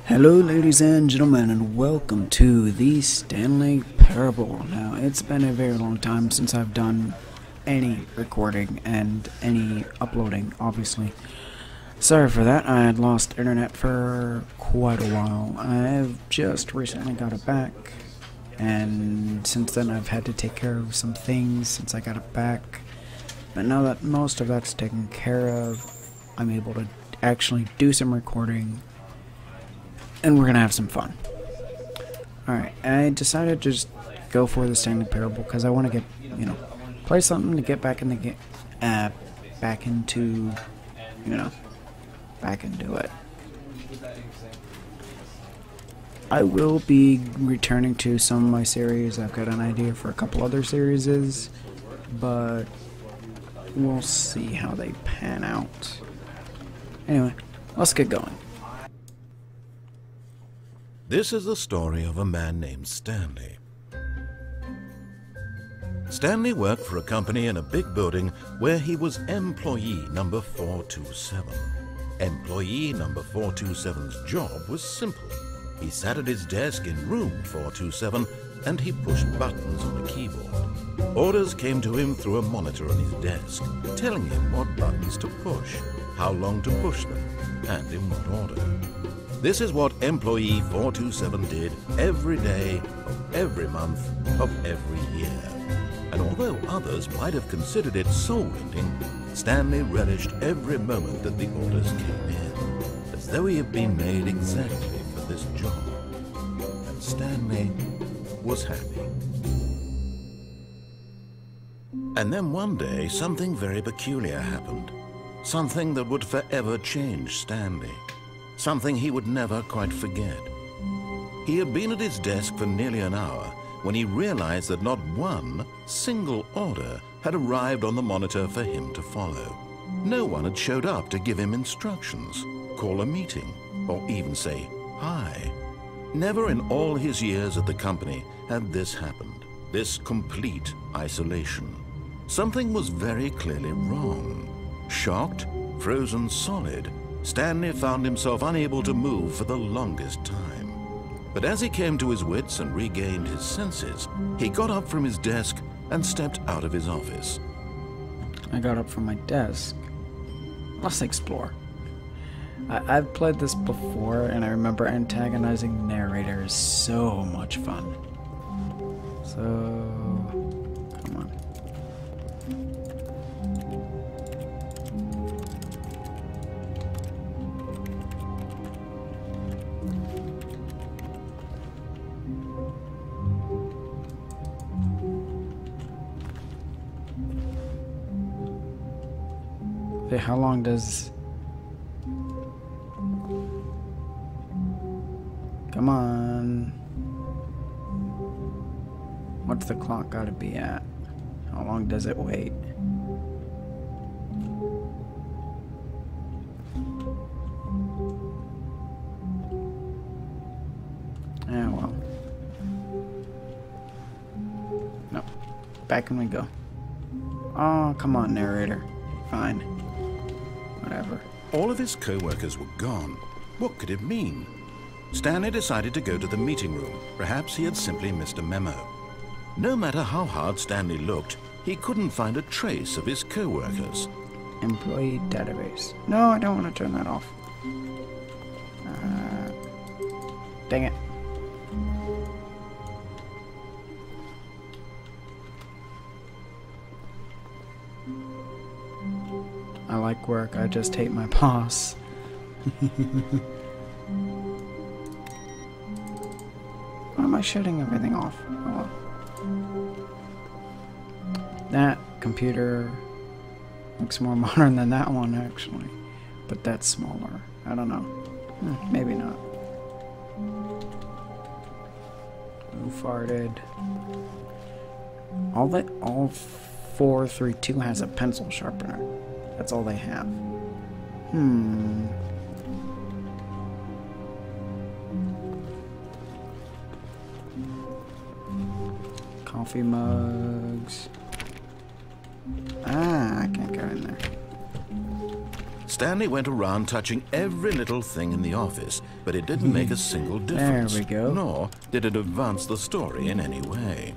Hello ladies and gentlemen, and welcome to the Stanley Parable. Now, it's been a very long time since I've done any recording and any uploading, obviously. Sorry for that, I had lost internet for quite a while. I've just recently got it back, and since then I've had to take care of some things since I got it back. But now that most of that's taken care of, I'm able to actually do some recording. And we're gonna have some fun. Alright, I decided to just go for the Stanley Parable because I want to get, play something to get back in the game, back into it. I will be returning to some of my series. I've got an idea for a couple other series, but we'll see how they pan out. Anyway, let's get going. This is the story of a man named Stanley. Stanley worked for a company in a big building where he was employee number 427. Employee number 427's job was simple. He sat at his desk in room 427 and he pushed buttons on a keyboard. Orders came to him through a monitor on his desk, telling him what buttons to push, how long to push them, and in what order. This is what employee 427 did every day of every month of every year. And although others might have considered it soul-rending, Stanley relished every moment that the orders came in, as though he had been made exactly for this job. And Stanley was happy. And then one day, something very peculiar happened. Something that would forever change Stanley. Something he would never quite forget. He had been at his desk for nearly an hour when he realized that not one single order had arrived on the monitor for him to follow. No one had showed up to give him instructions, call a meeting, or even say hi. Never in all his years at the company had this happened, this complete isolation. Something was very clearly wrong. Shocked, frozen solid, Stanley found himself unable to move for the longest time. But as he came to his wits and regained his senses, he got up from his desk and stepped out of his office. I got up from my desk. Let's explore. I've played this before, and I remember antagonizing narrators. So much fun. So, come on. Okay, how long does... Come on. What's the clock gotta be at? How long does it wait? Yeah, well. No. Back when we go. Oh, come on, narrator. Fine. Whatever. All of his co-workers were gone. What could it mean? Stanley decided to go to the meeting room. Perhaps he had simply missed a memo. No matter how hard Stanley looked, he couldn't find a trace of his co-workers. Employee database. No, I don't want to turn that off. Dang it. I like work, I just hate my boss. Why am I shutting everything off? Oh. That computer looks more modern than that one, actually. But that's smaller. I don't know. Maybe not. Who farted? All 432 has a pencil sharpener. That's all they have. Coffee mugs. Ah, I can't go in there. Stanley went around touching every little thing in the office, but it didn't make a single difference. There we go. Nor did it advance the story in any way.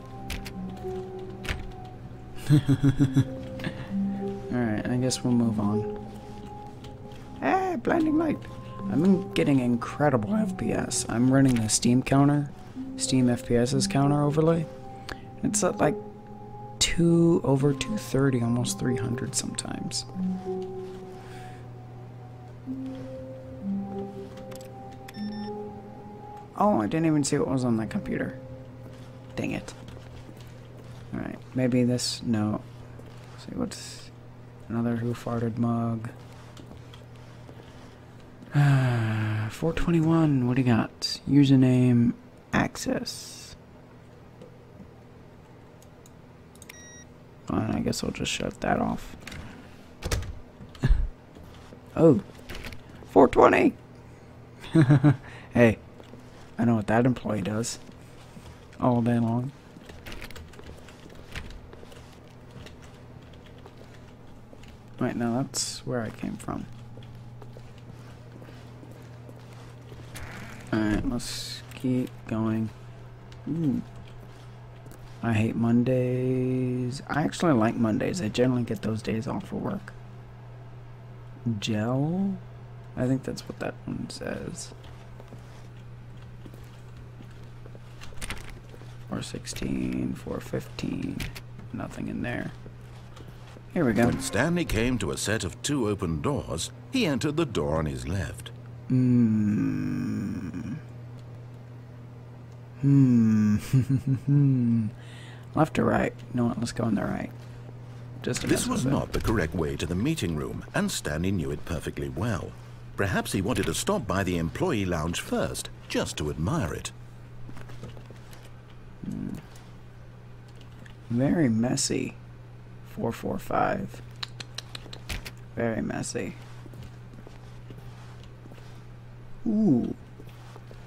Alright, I guess we'll move on. Ah, blinding light. I'm getting incredible FPS. I'm running the Steam counter, Steam FPS's counter overlay. It's at like over 230, almost 300 sometimes. Oh, I didn't even see what was on that computer. Dang it. Alright, maybe this, no. Let's see, what's another who farted mug. 421, what do you got? Username, access. Fine, I guess I'll just shut that off. Oh, 420! Hey, I know what that employee does. All day long. Right, now that's where I came from. Alright, let's keep going. Ooh. I hate Mondays. I actually like Mondays. I generally get those days off for work. Gel? I think that's what that one says. 416, 415. Nothing in there. Here we go. When Stanley came to a set of 2 open doors, he entered the door on his left. Left or right? You know what? Let's go on the right. This was not the correct way to the meeting room, and Stanley knew it perfectly well. Perhaps he wanted to stop by the employee lounge first, just to admire it. Very messy. 445. Very messy. Ooh.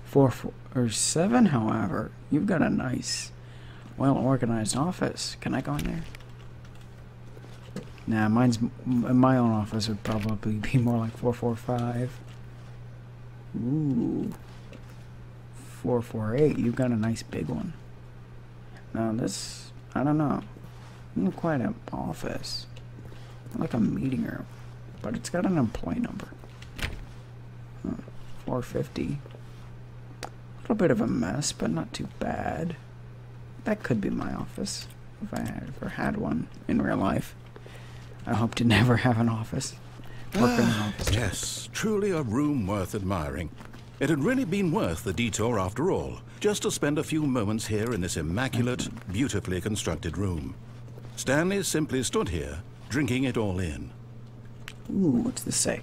447, however. You've got a nice, well-organized office. Can I go in there? Nah, my own office would probably be more like 445. Ooh. 448. You've got a nice big one. Now this, I don't know. Not quite an office. Like a meeting room. But it's got an employee number. 450. A little bit of a mess, but not too bad. That could be my office. If I ever had one in real life. I hope to never have an office. Work in an office. Yes, truly a room worth admiring. It had really been worth the detour after all, just to spend a few moments here in this immaculate, beautifully constructed room. Stanley simply stood here, drinking it all in. Ooh, what's this say?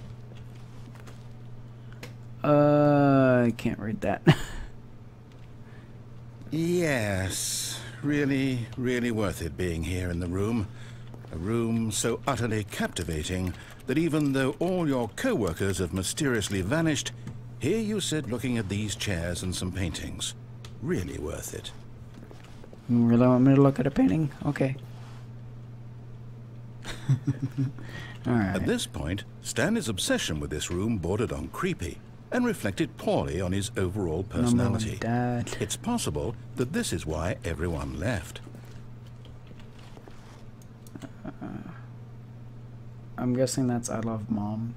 I can't read that. Yes, really, really worth it being here in the room. A room so utterly captivating that even though all your co-workers have mysteriously vanished, here you sit looking at these chairs and some paintings. Really worth it. You really want me to look at a painting? Okay. Alright. At this point, Stanley's obsession with this room bordered on creepy and reflected poorly on his overall personality. Dad. It's possible that this is why everyone left. I'm guessing that's I Love Mom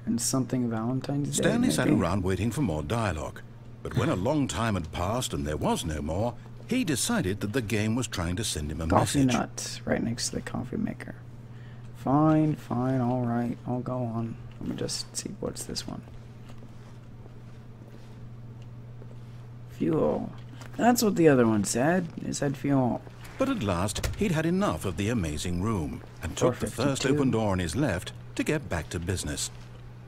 and something Valentine's Day. Stanley sat maybe? around waiting for more dialogue, but when a long time had passed and there was no more, he decided that the game was trying to send him a Coffee message. nut right next to the coffee maker. Fine, fine, alright, I'll go on. Let me just see, what's this one? Fuel. That's what the other one said. It said fuel. But at last, he'd had enough of the amazing room and took the first 452. open door on his left to get back to business.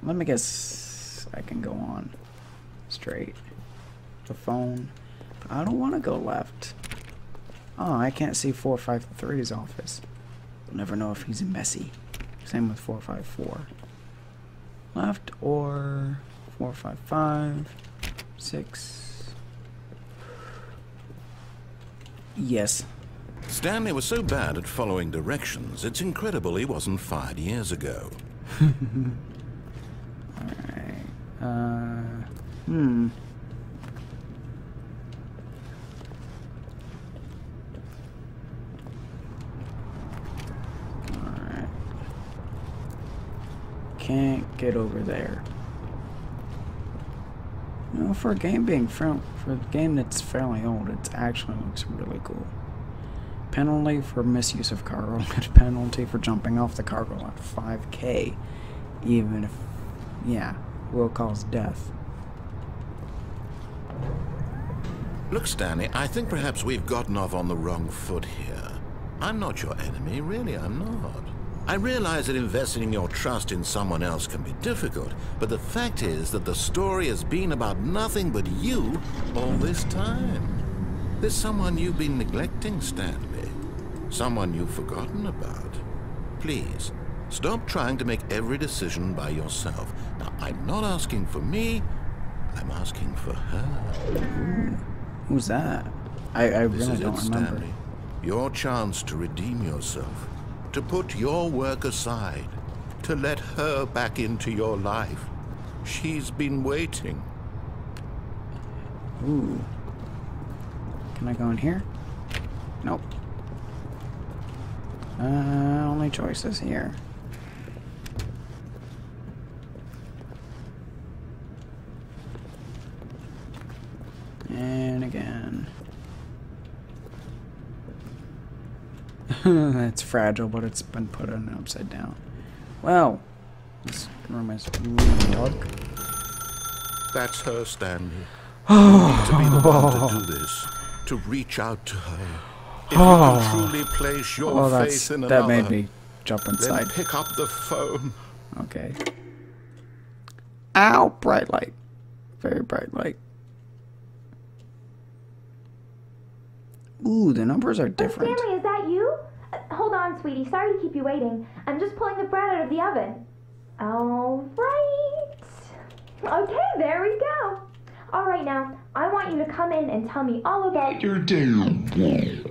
Let me guess I can go on straight. The phone. But I don't want to go left. Oh, I can't see 453's office. I'll never know if he's messy. Same with 454. Left or 455. 6. Yes. Stanley was so bad at following directions, it's incredible he wasn't fired years ago. Hmm. Alright. Can't get over there. You know, for a game for a game that's fairly old, it actually looks really cool. Penalty for misuse of cargo, and penalty for jumping off the cargo at 5K, even if, yeah, will cause death. Look, Stanley, I think perhaps we've gotten off on the wrong foot here. I'm not your enemy, really, I'm not. I realize that investing your trust in someone else can be difficult, but the fact is that the story has been about nothing but you all this time. There's someone you've been neglecting, Stanley. Someone you've forgotten about. Please, stop trying to make every decision by yourself. Now, I'm not asking for me, I'm asking for her. Ooh, who's that? I really don't remember. Stanley. Your chance to redeem yourself. To put your work aside, to let her back into your life. She's been waiting. Ooh. Can I go in here? Nope. Only choice is here. And again. It's fragile, but it's been put on upside down. Well, this room is really dark. That's her, Stanley. You need to be the one to do this. To reach out to her. If you can truly place your faith in another, that made me jump inside. then pick up the phone. Okay. Ow! Bright light. Very bright light. Ooh, the numbers are different. Stanley, is that you? Hold on, sweetie. Sorry to keep you waiting. I'm just pulling the bread out of the oven. All right. Okay, there we go. All right, now, I want you to come in and tell me all about your day.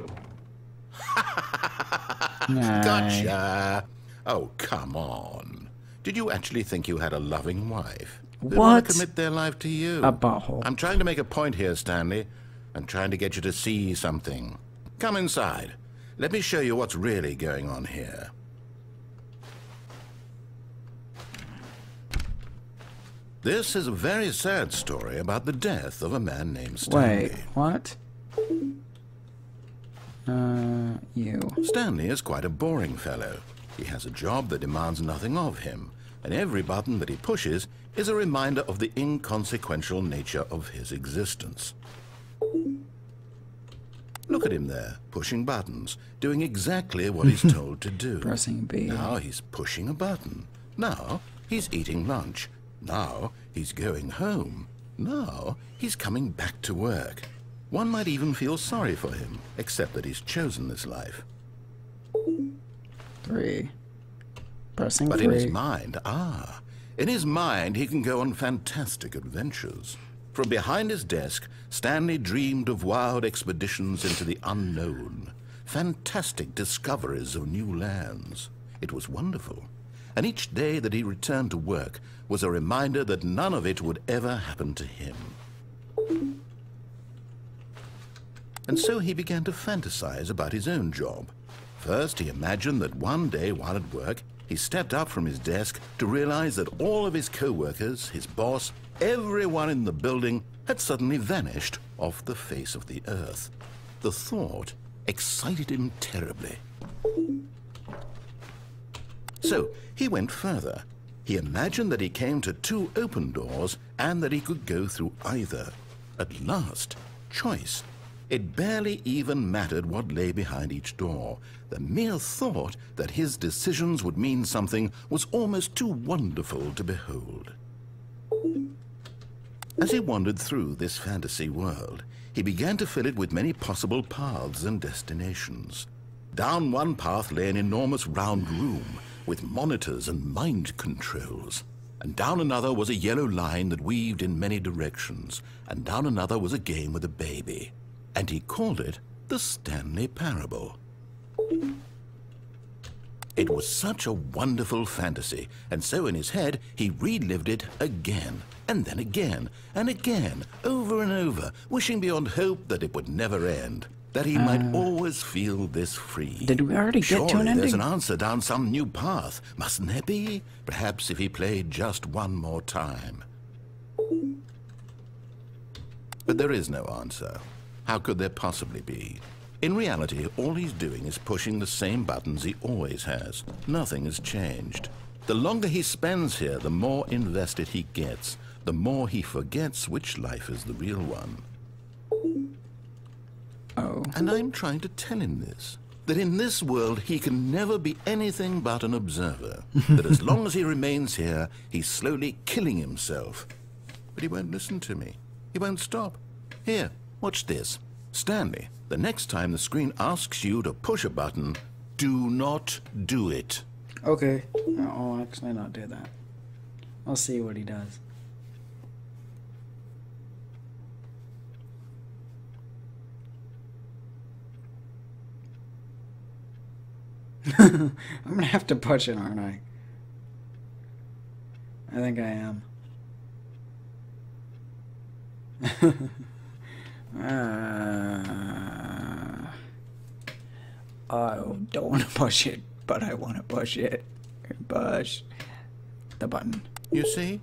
Gotcha. Oh, come on. Did you actually think you had a loving wife? They What? want to commit their life to you. A butthole. I'm trying to make a point here, Stanley. I'm trying to get you to see something. Come inside. Let me show you what's really going on here. This is a very sad story about the death of a man named Stanley. Wait, what? You. Stanley is quite a boring fellow. He has a job that demands nothing of him, and every button that he pushes is a reminder of the inconsequential nature of his existence. Look at him there, pushing buttons, doing exactly what he's told to do. Pressing B. Now he's pushing a button. Now he's eating lunch. Now he's going home. Now he's coming back to work. One might even feel sorry for him, except that he's chosen this life. 3. Pressing But 3. in his mind, he can go on fantastic adventures. From behind his desk, Stanley dreamed of wild expeditions into the unknown, fantastic discoveries of new lands. It was wonderful, and each day that he returned to work was a reminder that none of it would ever happen to him. And so he began to fantasize about his own job. First, he imagined that one day while at work, he stepped up from his desk to realize that all of his co-workers, his boss, everyone in the building had suddenly vanished off the face of the earth. The thought excited him terribly. So he went further. He imagined that he came to 2 open doors and that he could go through either. At last, choice. It barely even mattered what lay behind each door. The mere thought that his decisions would mean something was almost too wonderful to behold. As he wandered through this fantasy world, he began to fill it with many possible paths and destinations. Down one path lay an enormous round room with monitors and mind controls. And down another was a yellow line that weaved in many directions. And down another was a game with a baby. And he called it the Stanley Parable. It was such a wonderful fantasy, and so in his head he relived it again, and then again, and again, over and over, wishing beyond hope that it would never end, that he might always feel this free. Did we already get to an ending? There's an answer down some new path, mustn't there be? Perhaps if he played just one more time. But there is no answer. How could there possibly be? In reality, all he's doing is pushing the same buttons he always has. Nothing has changed. The longer he spends here, the more invested he gets, the more he forgets which life is the real one. Oh. And I'm trying to tell him this, that in this world he can never be anything but an observer, that as long as he remains here, he's slowly killing himself. But he won't listen to me. He won't stop. Here, watch this. Stanley, the next time the screen asks you to push a button, do not do it. Okay. I'll actually not do that. I'll see what he does. I'm gonna have to push it, aren't I? I think I am. I don't want to push it, but I want to push it. Push the button. You see?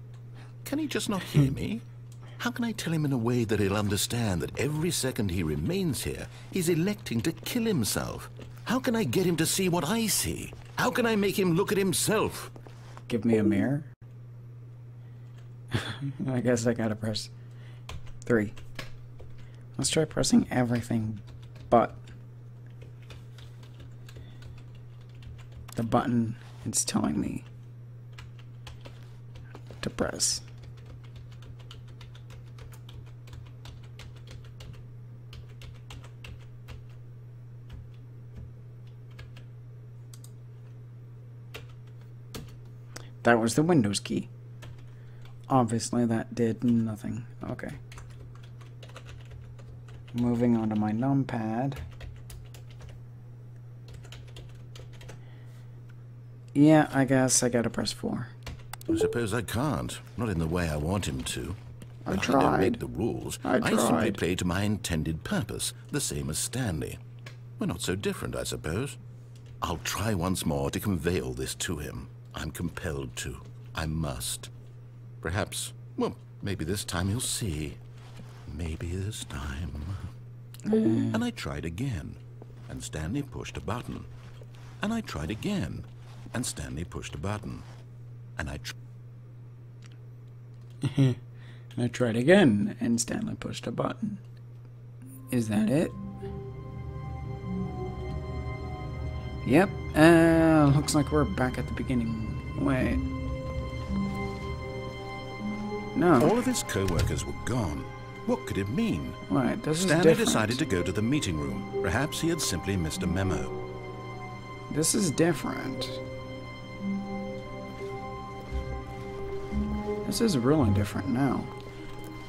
Can he just not hear me? How can I tell him in a way that he'll understand that every second he remains here, he's electing to kill himself? How can I get him to see what I see? How can I make him look at himself? Give me a mirror? I guess I gotta press 3. Let's try pressing everything but the button it's telling me to press. That was the Windows key. Obviously that did nothing. Okay. Moving on to my numpad. Yeah, I guess I gotta press 4. I suppose I can't. Not in the way I want him to. I don't tried. make the rules. I simply tried. play to my intended purpose, the same as Stanley. We're not so different, I suppose. I'll try once more to convey all this to him. I'm compelled to. I must. Perhaps, well, maybe this time he'll see. Maybe this time. And I tried again, and Stanley pushed a button. And I tried again, and Stanley pushed a button. And I tried again, and Stanley pushed a button. Is that it? Yep. Looks like we're back at the beginning. Wait. No. all of his co-workers were gone. What could it mean? Wait, this is Stanley different. decided to go to the meeting room. Perhaps he had simply missed a memo. This is different. This is really different now.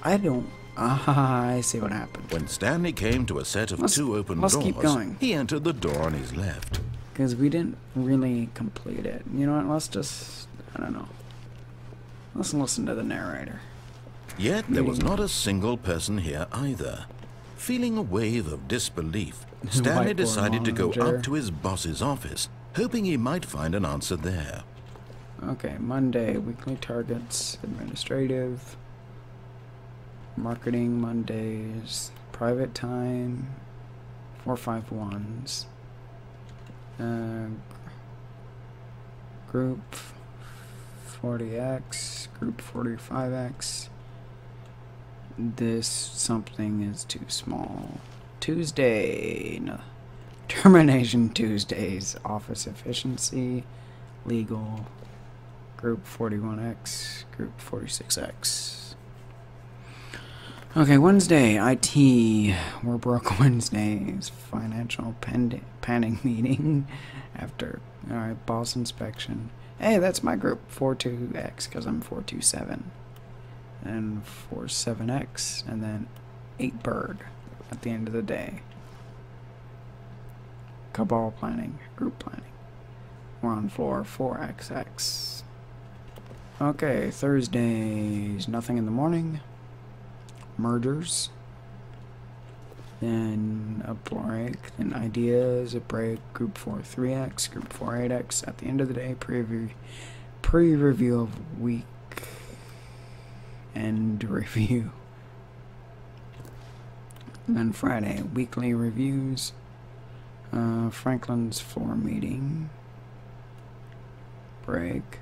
I don't... I see what happened. When Stanley came to a set of two open let's doors, keep going. he entered the door on his left. Because we didn't really complete it. You know what, let's just... I don't know. Let's listen to the narrator. Yet there was not a single person here either. Feeling a wave of disbelief, Stanley Whiteboard decided to go monitor. up to his boss's office, hoping he might find an answer there. Okay, Monday, weekly targets, administrative, marketing Mondays, private time, 451s, group 40X, group 45X. This something is too small. Tuesday, no. Termination Tuesdays, office efficiency, legal, group 41X, group 46X. Okay, Wednesday, IT, we're broke Wednesdays, financial panning meeting after, alright, boss inspection. Hey, that's my group, 42X, because I'm 427. And 47X, and then 8 bird at the end of the day. Cabal planning, group planning. We're on floor 4XX. Okay, Thursdays, nothing in the morning. Murders. Then a break. Then ideas, a break. Group 4 3X, group 4 8X. At the end of the day, pre-review of week and review. And then Friday, weekly reviews. Franklin's floor meeting. Break.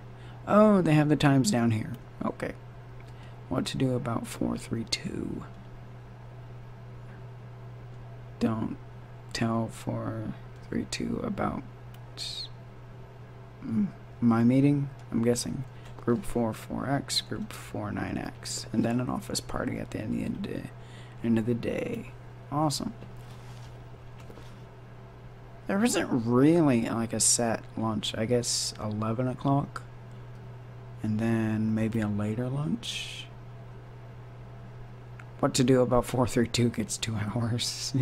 Oh, they have the times down here. Okay. What to do about 432. Don't tell 432 about my meeting, I'm guessing. Group 4 4X, group 4 9X. And then an office party at the end of the day. Awesome. There isn't really like a set lunch. I guess 11 o'clock. And then maybe a later lunch. What to do about 432 gets 2 hours.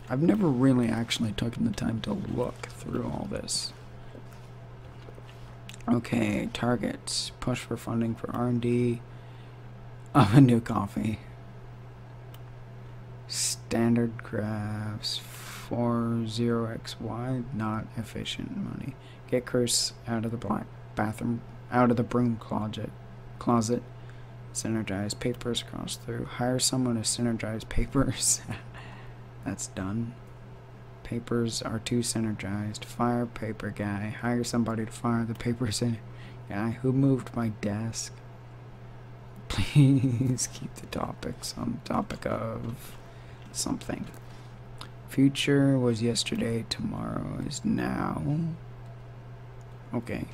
I've never really actually taken the time to look through all this. Okay, targets. Push for funding for R&D of a new coffee. Standard graphs. 40XY. Not efficient money. Get Chris out of the black bathroom. Out of the broom closet. Synergize papers cross through. Hire someone to synergize papers. That's done. Papers are too synergized. Fire paper guy. Hire somebody to fire the papers in guy who moved my desk. Please keep the topics on the topic of something. Future was yesterday. Tomorrow is now. Okay.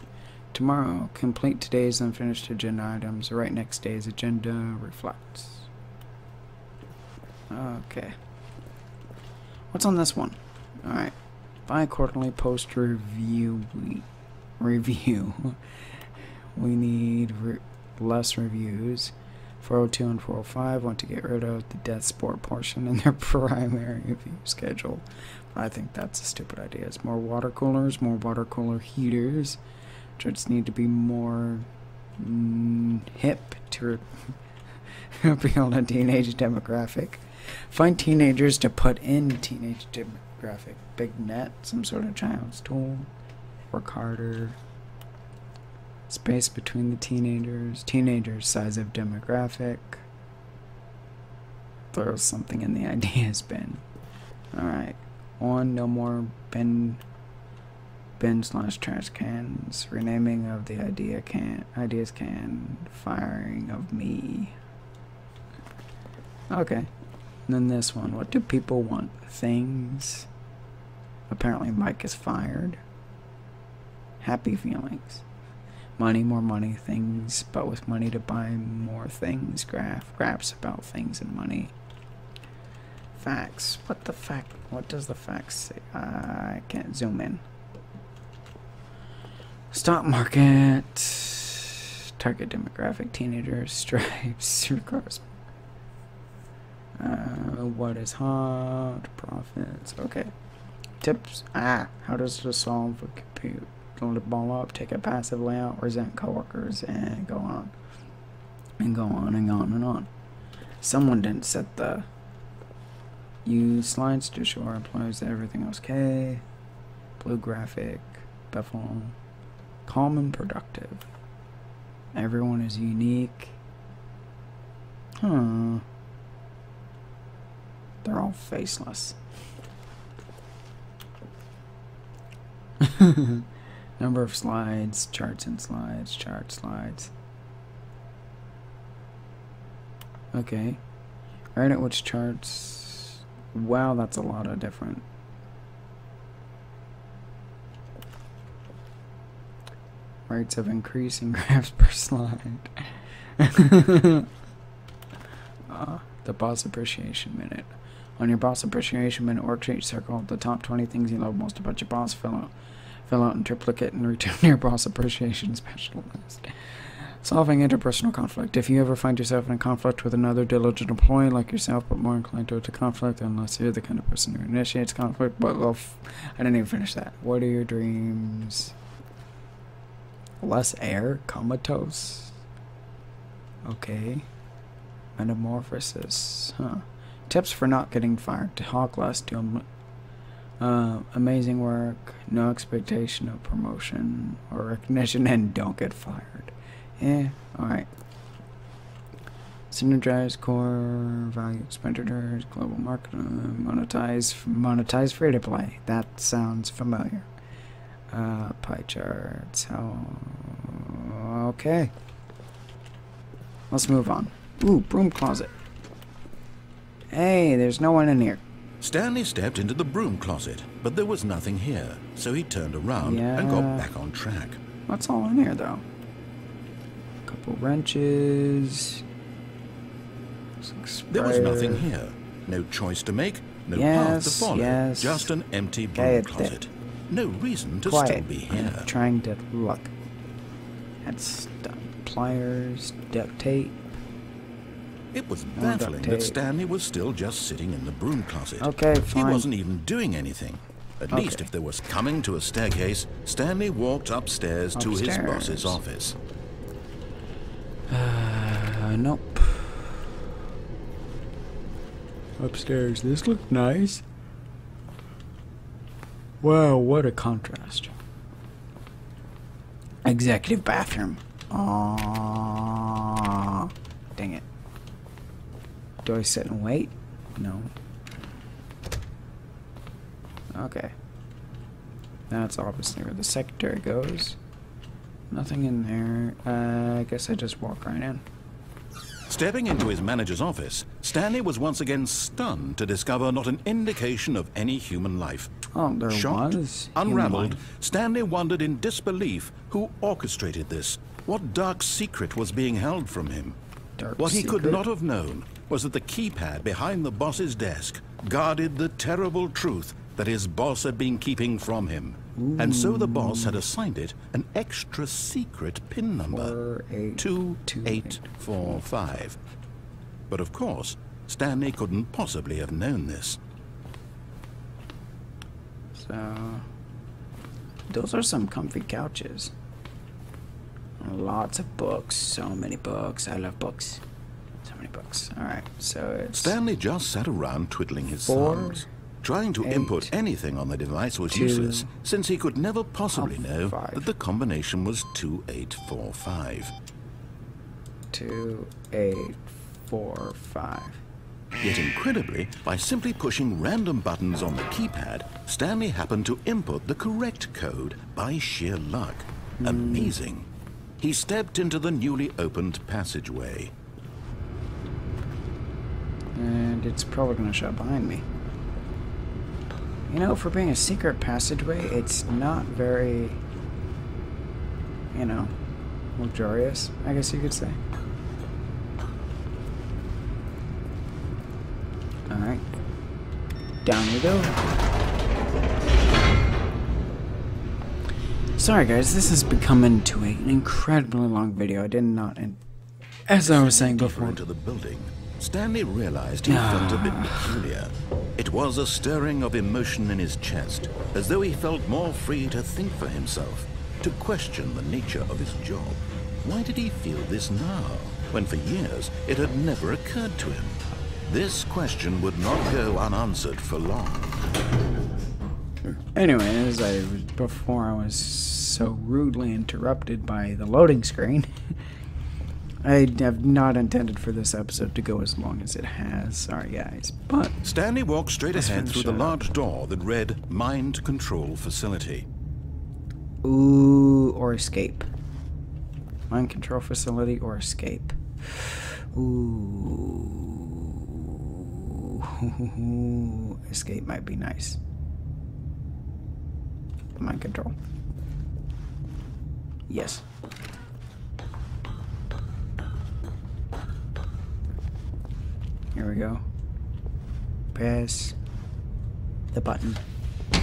Tomorrow, complete today's unfinished agenda items. Right next day's agenda reflects. Okay. What's on this one? Alright. Bi-quarterly post-review review. We need less reviews. 402 and 405 want to get rid of the death sport portion in their primary review schedule. I think that's a stupid idea. It's more water cooler heaters. Just need to be more hip to appeal to teenage demographic. Find teenagers to put in teenage demographic. Big net, some sort of child's tool. Work harder. Space between the teenagers. Teenagers, size of demographic. Throw something in the ideas bin. Alright. No more bin/trash cans. Renaming of the ideas can. Firing of me. Okay. And then this one. What do people want? Things. Apparently Mike is fired. Happy feelings. Money, more money, things, but with money to buy more things. Graphs about things and money. Facts. What does the facts say? I can't zoom in. Stock market. Target demographic, teenagers, stripes, requires. What is hot? Profits. Okay. Tips. How does this solve a compute? Load the ball up, take a passive layout, resent coworkers, and go on. And go on and on and on. Someone didn't set the use slides to show our employees that everything was okay. Blue graphic, bevel, calm and productive. Everyone is unique. They're all faceless. Number of slides, charts and slides, chart slides. Okay. Right at which charts. Wow, that's a lot of different. Rates of increasing graphs per slide. The boss appreciation minute. On your boss appreciation minute worksheet, circle the top 20 things you love most about your boss. Fill out in triplicate and return your boss appreciation special list. Solving interpersonal conflict. If you ever find yourself in a conflict with another diligent employee like yourself, but more inclined to conflict, unless you're the kind of person who initiates conflict. But I didn't even finish that. What are your dreams? Less air? Comatose? Okay. Metamorphosis. Huh. Tips for not getting fired. Talk less, do amazing work, no expectation of promotion or recognition, and don't get fired. Yeah, alright. Synergize core value expenditures, global marketing, monetize free to play. That sounds familiar. Pie charts. Okay. Let's move on. Ooh, broom closet. Hey, there's no one in here. Stanley stepped into the broom closet, but there was nothing here, so he turned around and got back on track. What's all in here, though? Couple wrenches. There was nothing here. No choice to make, no path to follow. Just an empty broom closet. No reason to still be here. I'm trying to look. That's pliers, duct tape. It was baffling that Stanley was still just sitting in the broom closet. Okay, fine. He wasn't even doing anything. At least if there was coming to a staircase, Stanley walked upstairs to his boss's office. Nope. Upstairs. This looked nice. Wow, what a contrast. Executive bathroom. Aww. Dang it. Do I sit and wait? No. Okay. That's obviously where the secretary goes. Nothing in there. I guess I just walk right in. Stepping into his manager's office, Stanley was once again stunned to discover not an indication of any human life. Oh, there Shocked, was. unraveled, Stanley wondered in disbelief who orchestrated this. What dark secret was being held from him? What he could not have known was that the keypad behind the boss's desk guarded the terrible truth that his boss had been keeping from him. Ooh. And so the boss had assigned it an extra secret PIN number, 2845. But of course, Stanley couldn't possibly have known this. So, those are some comfy couches. Lots of books, so many books. I love books. So many books. Alright, so it's... Stanley just sat around twiddling his thumbs. Trying to input anything on the device was useless, since he could never possibly know that the combination was 2845. 2845. Yet incredibly, by simply pushing random buttons on the keypad, Stanley happened to input the correct code by sheer luck. Amazing. He stepped into the newly opened passageway. And it's probably going to show up behind me. You know, for being a secret passageway, it's not very, you know, luxurious, I guess you could say. Alright. Down we go. Sorry guys, this has become into an incredibly long video. I did not, and as I was saying before... Into the building, Stanley realized he felt a bit peculiar. It was a stirring of emotion in his chest, as though he felt more free to think for himself, to question the nature of his job. Why did he feel this now, when for years it had never occurred to him? This question would not go unanswered for long. Anyways, before I was so rudely interrupted by the loading screen, I have not intended for this episode to go as long as it has. Sorry, guys, but... Stanley walked straight ahead through the large door that read Mind Control Facility. Ooh, or escape. Mind Control Facility or escape. Ooh. Escape might be nice. Mind Control. Yes. Here we go. Press the button.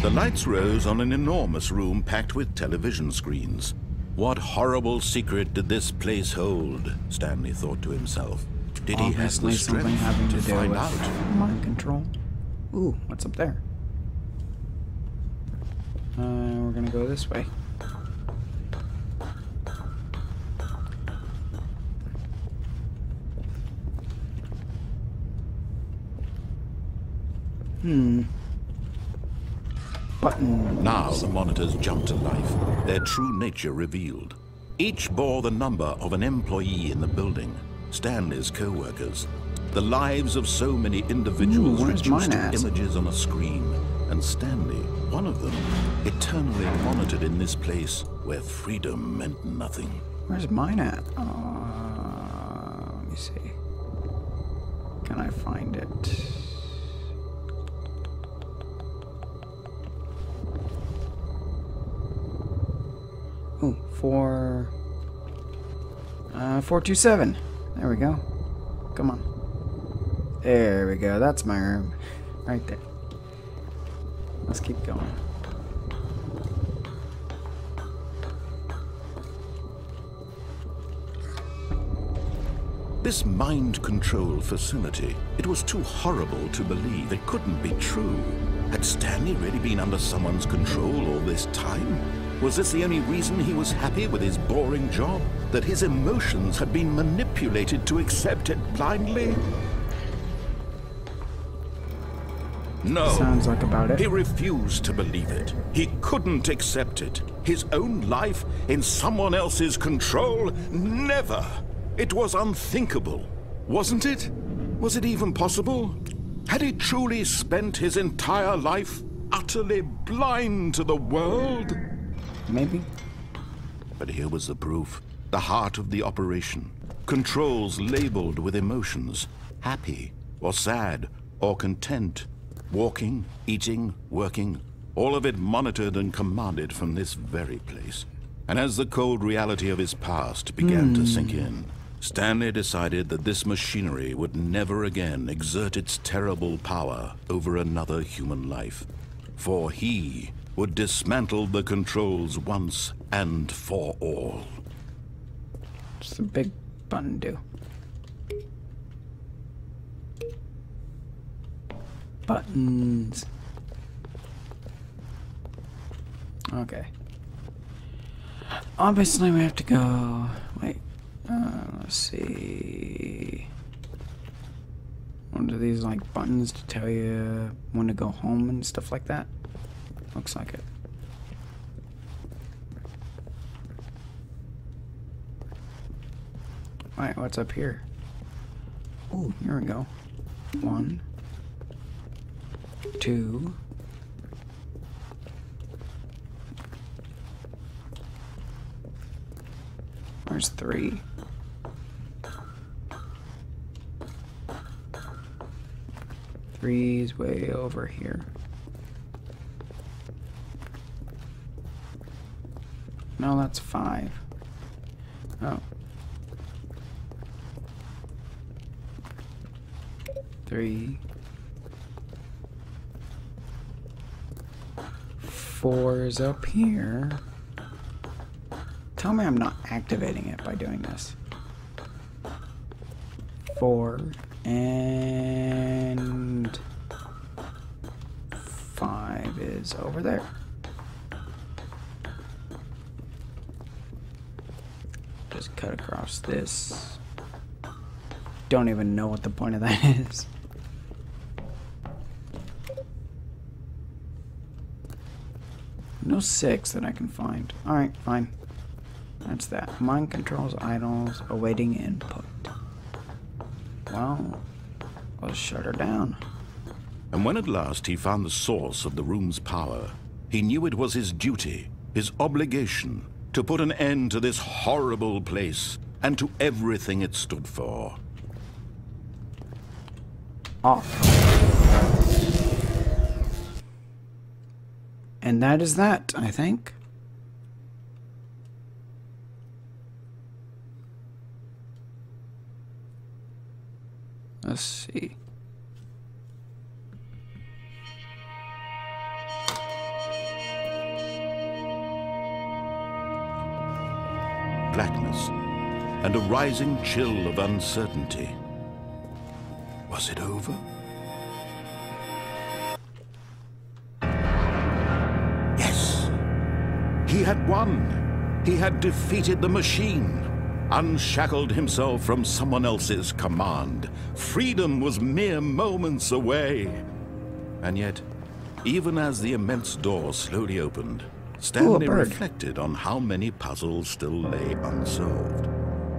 The lights rose on an enormous room packed with television screens. What horrible secret did this place hold? Stanley thought to himself. Did he have the Obviously something strength having to to do find with out? mind control. Ooh, what's up there? We're gonna go this way. Button. Now the monitors jumped to life, their true nature revealed. Each bore the number of an employee in the building, Stanley's co-workers. The lives of so many individuals where's reduced to mine at? images on a screen, and Stanley, one of them, eternally monitored in this place where freedom meant nothing. Where's mine at? Let me see. Can I find it? Ooh, 427. There we go. Come on. There we go. That's my room. Right there. Let's keep going. This mind control facility, it was too horrible to believe. It couldn't be true. Had Stanley really been under someone's control all this time? Was this the only reason he was happy with his boring job? That his emotions had been manipulated to accept it blindly? No. Sounds like about it. He refused to believe it. He couldn't accept it. His own life in someone else's control? Never. It was unthinkable. Wasn't it? Was it even possible? Had he truly spent his entire life utterly blind to the world? Maybe. But here was the proof. The heart of the operation. Controls labeled with emotions. Happy, or sad, or content. Walking, eating, working. All of it monitored and commanded from this very place. And as the cold reality of his past began to sink in, Stanley decided that this machinery would never again exert its terrible power over another human life. For he would dismantle the controls once and for all. What's the big button do? Buttons. Okay. Obviously we have to go... Wait. Let's see... What are these, like, buttons to tell you when to go home and stuff like that? Looks like it. Alright, what's up here? Ooh, here we go. 1, 2. Where's 3? Three's way over here. No, that's 5. Oh. 3. 4 is up here. Tell me I'm not activating it by doing this. 4 and 5 is over there. Just cut across this. Don't even know what the point of that is. No 6 that I can find. Alright, fine. That's that. Mind controls idols awaiting input. Well, let's shut her down. And when at last he found the source of the room's power, he knew it was his duty, his obligation, to put an end to this horrible place and to everything it stood for. Off. And that is that, I think. Let's see. and a rising chill of uncertainty. Was it over? Yes! He had won! He had defeated the machine, unshackled himself from someone else's command. Freedom was mere moments away. And yet, even as the immense door slowly opened, Stanley reflected on how many puzzles still lay unsolved.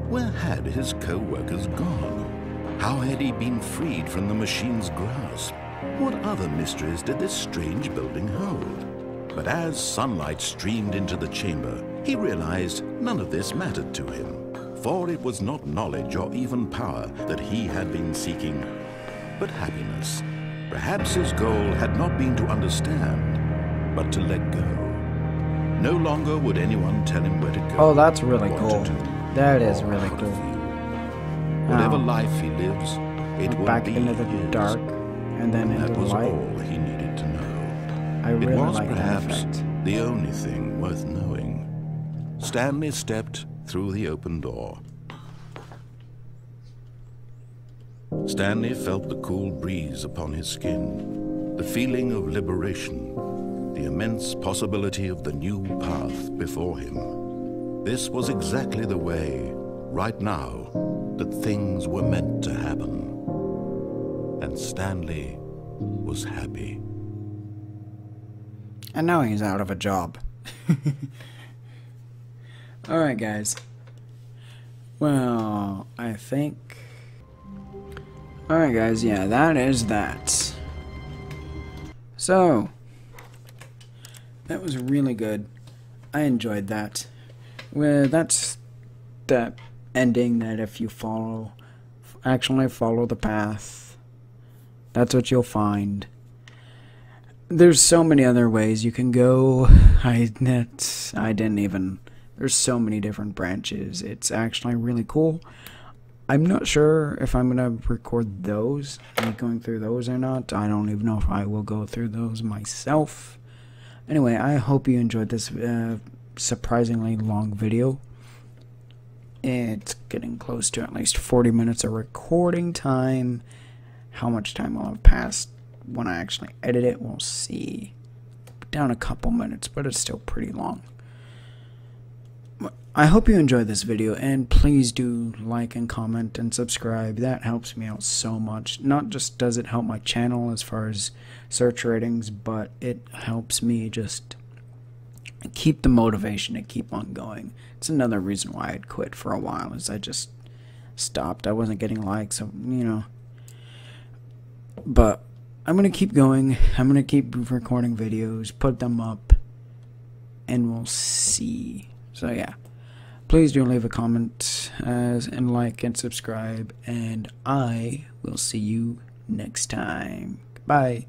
Where had his co-workers gone? How had he been freed from the machine's grasp? What other mysteries did this strange building hold? But as sunlight streamed into the chamber, he realized none of this mattered to him, for it was not knowledge or even power that he had been seeking, but happiness. Perhaps his goal had not been to understand, but to let go. No longer would anyone tell him where to go. Oh, that's really what cool. to do, That is or really how to cool. feel. Whatever life he lives, it will Back be into the his. dark and then And into that the was light. all he needed to know. I It really was like that perhaps effect. the only thing worth knowing. Stanley stepped through the open door. Stanley felt the cool breeze upon his skin, the feeling of liberation, the immense possibility of the new path before him. This was exactly the way, right now, that things were meant to happen. And Stanley was happy. And now he's out of a job. Alright, guys. Well, I think... Alright, guys, yeah, that is that. So, that was really good. I enjoyed that. Well, that's that ending that if you actually follow the path, that's what you'll find. There's so many other ways you can go. There's so many different branches. It's actually really cool. I'm not sure if I'm gonna record those, me going through those or not. I don't even know if I will go through those myself. Anyway, I hope you enjoyed this surprisingly long video. It's getting close to at least 40 minutes of recording time. How much time will have passed when I actually edit it, we'll see. Down a couple minutes, but it's still pretty long. I hope you enjoyed this video, and please do like and comment and subscribe. That helps me out so much. Not just does it help my channel as far as search ratings, but it helps me just keep the motivation to keep on going. It's another reason why I'd quit for a while, is I just stopped. I wasn't getting likes, so, you know. But I'm going to keep going. I'm going to keep recording videos, put them up, and we'll see. So yeah, please do leave a comment and like and subscribe, and I will see you next time. Bye.